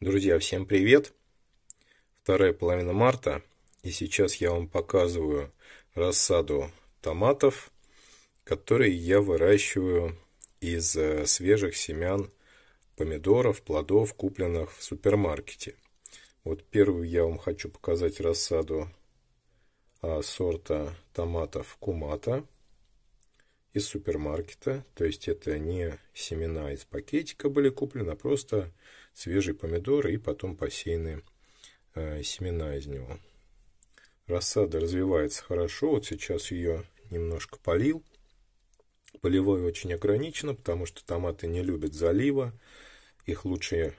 Друзья, всем привет! Вторая половина марта, и сейчас я вам показываю рассаду томатов, которые я выращиваю из свежих семян помидоров, плодов, купленных в супермаркете. Вот первую я вам хочу показать рассаду сорта томатов Кумата из супермаркета. То есть это не семена из пакетика были куплены, а просто свежие помидоры и потом посеянные семена из него. Рассада развивается хорошо. Вот сейчас ее немножко полил. Поливой очень ограничено, потому что томаты не любят залива. Их лучше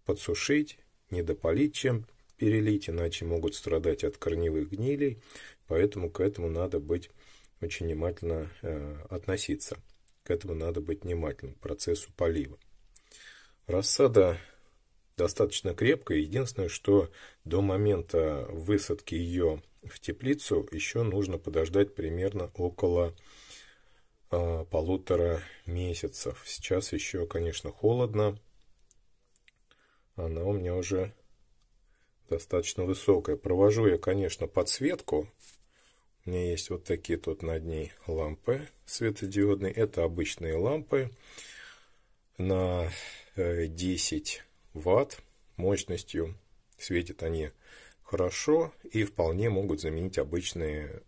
подсушить, не дополить, чем перелить, иначе могут страдать от корневых гнилей. Поэтому к этому надо быть очень внимательно относиться. К этому надо быть внимательным, к процессу полива. Рассада достаточно крепкая. Единственное, что до момента высадки ее в теплицу еще нужно подождать примерно около 1,5 месяцев. Сейчас еще, конечно, холодно. Она у меня уже достаточно высокая. Провожу я, конечно, подсветку. У меня есть вот такие тут над ней лампы светодиодные. Это обычные лампы на 10 ватт мощностью. Светят они хорошо и вполне могут заменить обычные,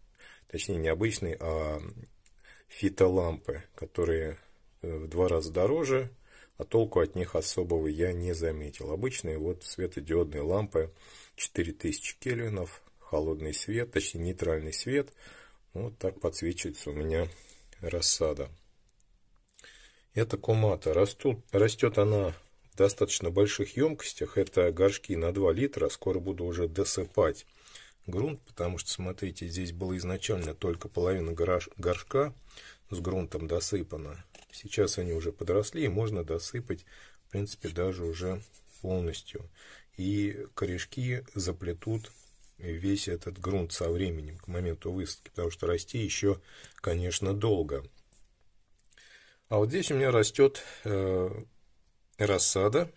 точнее не обычные, а фитолампы, которые в 2 раза дороже, а толку от них особого я не заметил. Обычные вот светодиодные лампы 4000 кельвинов, холодный свет, точнее нейтральный свет. Вот так подсвечивается у меня рассада. Это Кумата. Растет она в достаточно больших емкостях. Это горшки на 2 литра. Скоро буду уже досыпать грунт, потому что, смотрите, здесь было изначально только половина горшка с грунтом досыпана. Сейчас они уже подросли, и можно досыпать, в принципе, даже уже полностью. И корешки заплетут весь этот грунт со временем, к моменту высадки, потому что расти еще, конечно, долго. А вот здесь у меня растет рассада.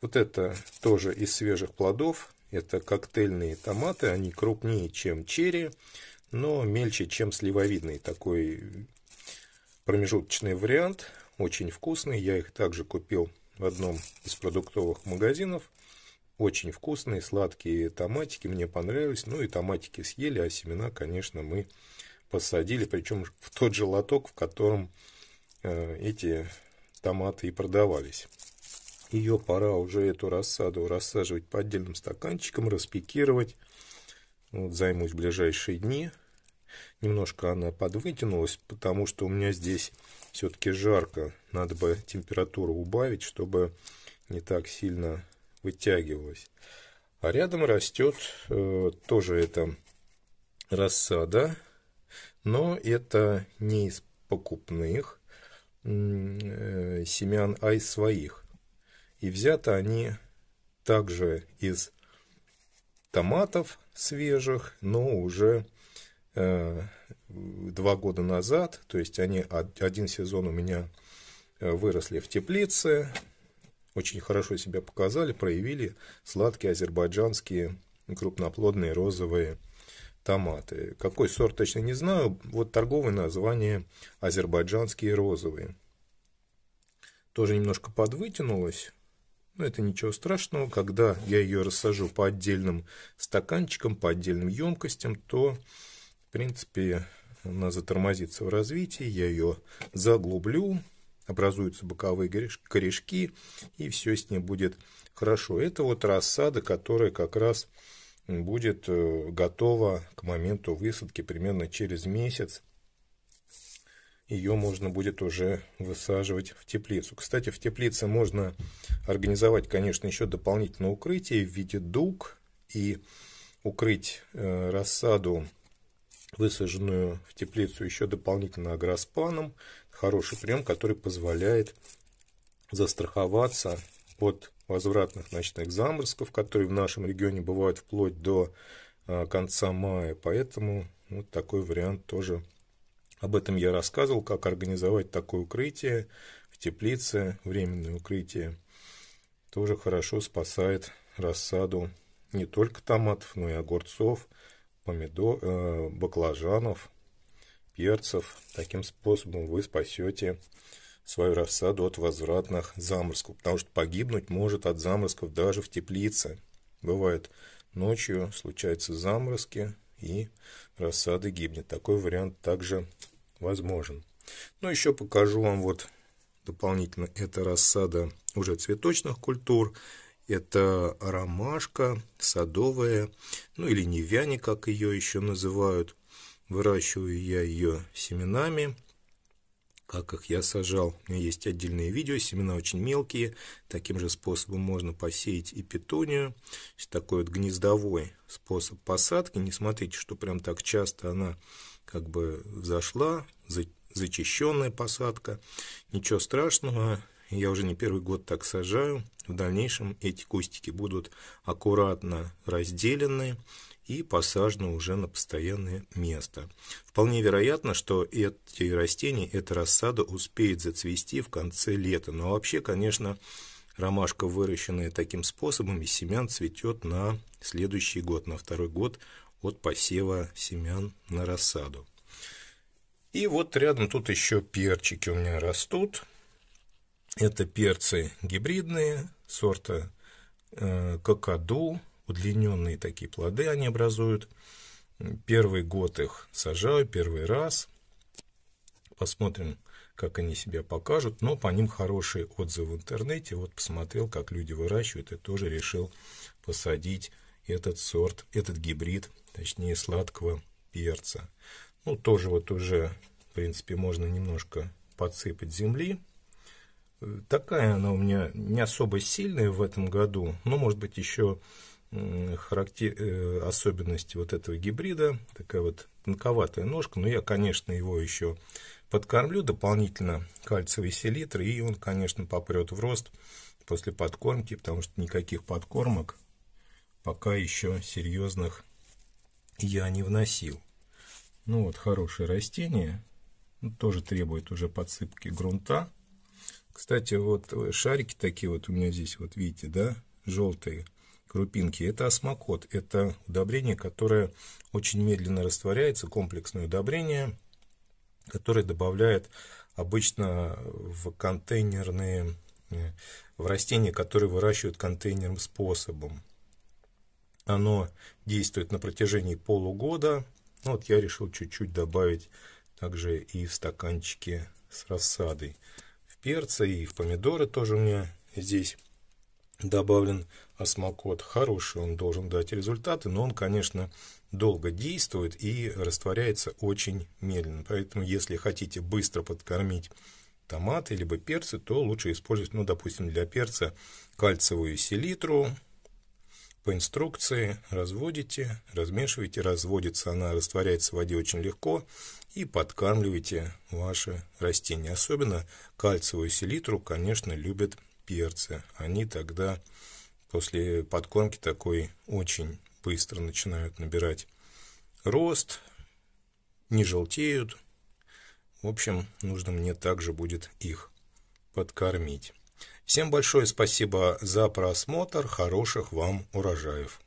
Вот это тоже из свежих плодов. Это коктейльные томаты. Они крупнее, чем черри, но мельче, чем сливовидный. Такой промежуточный вариант. Очень вкусный. Я их также купил в одном из продуктовых магазинов. Очень вкусные, сладкие томатики. Мне понравились. Ну и томатики съели, а семена, конечно, мы посадили. Причем в тот же лоток, в котором эти томаты и продавались. Ее пора уже, эту рассаду, рассаживать по отдельным стаканчикам, распекировать. Вот, займусь в ближайшие дни. Немножко она подвытянулась, потому что у меня здесь все-таки жарко. Надо бы температуру убавить, чтобы не так сильно вытягивалась. А рядом растет тоже это рассада, но это не из покупных семян, а из своих. И взяты они также из томатов свежих, но уже 2 года назад. То есть они один сезон у меня выросли в теплице, очень хорошо себя показали, проявили сладкие азербайджанские крупноплодные розовые томаты. Какой сорт, точно не знаю. Вот торговое название азербайджанские розовые. Тоже немножко подвытянулось. Но это ничего страшного. Когда я ее рассажу по отдельным стаканчикам, по отдельным емкостям, то, в принципе, она затормозится в развитии. Я ее заглублю, образуются боковые корешки, и все с ней будет хорошо. Это вот рассада, которая как раз будет готова к моменту высадки примерно через месяц. Ее можно будет уже высаживать в теплицу. Кстати, в теплице можно организовать, конечно, еще дополнительное укрытие в виде дуг и укрыть рассаду, высаженную в теплицу, еще дополнительно агроспаном. Хороший прием, который позволяет застраховаться от возвратных ночных заморозков, которые в нашем регионе бывают вплоть до конца мая. Поэтому вот такой вариант тоже. Об этом я рассказывал, как организовать такое укрытие в теплице, временное укрытие. тоже хорошо спасает рассаду не только томатов, но и огурцов, баклажанов, перцев. Таким способом вы спасете свою рассаду от возвратных заморозков, потому что погибнуть может от заморозков даже в теплице. Бывает, ночью случаются заморозки, и рассада гибнет. Такой вариант также возможен. Ну, еще покажу вам вот дополнительно. Это рассада уже цветочных культур. Это ромашка садовая, ну или невяне, как ее еще называют. Выращиваю я ее семенами. Как их я сажал, у меня есть отдельные видео, семена очень мелкие. Таким же способом можно посеять и петунию. Такой вот гнездовой способ посадки. Не смотрите, что прям так часто она как бы взошла, зачищенная посадка. Ничего страшного, я уже не первый год так сажаю. В дальнейшем эти кустики будут аккуратно разделены и посажены уже на постоянное место. Вполне вероятно, что эти растения, эта рассада успеет зацвести в конце лета. Но вообще, конечно, ромашка, выращенная таким способом, из семян цветет на следующий год, на второй год от посева семян на рассаду. И вот рядом тут еще перчики у меня растут. Это перцы гибридные, сорта какаду. Удлиненные такие плоды они образуют. Первый год их сажаю, первый раз. Посмотрим, как они себя покажут. Но по ним хорошие отзывы в интернете. Вот посмотрел, как люди выращивают, и тоже решил посадить этот сорт, этот гибрид, точнее сладкого перца. Ну, тоже вот уже, в принципе, можно немножко подсыпать земли. Такая она у меня не особо сильная в этом году, но, может быть, еще особенности вот этого гибрида, такая вот тонковатая ножка, но я, конечно, его еще подкормлю дополнительно кальциевой селитрой, и он, конечно, попрет в рост после подкормки, потому что никаких подкормок пока еще серьезных я не вносил. Ну вот, хорошее растение, тоже требует уже подсыпки грунта. Кстати, вот шарики такие вот у меня здесь, вот видите, да, желтые крупинки, это осмокот, это удобрение, которое очень медленно растворяется, комплексное удобрение, которое добавляет обычно в контейнерные, в растения, которые выращивают контейнерным способом. Оно действует на протяжении полугода. Вот я решил чуть-чуть добавить также и в стаканчики с рассадой. В перцы и в помидоры тоже у меня здесь добавлен осмокот. Хороший он должен дать результаты, но он, конечно, долго действует и растворяется очень медленно. Поэтому, если хотите быстро подкормить томаты либо перцы, то лучше использовать, ну, допустим, для перца кальциевую селитру. По инструкции разводите, размешиваете, разводится она, растворяется в воде очень легко, и подкармливаете ваши растения. Особенно кальциевую селитру, конечно, любят перцы. Они тогда после подкормки такой очень быстро начинают набирать рост, не желтеют. В общем, нужно мне также будет их подкормить. Всем большое спасибо за просмотр, хороших вам урожаев.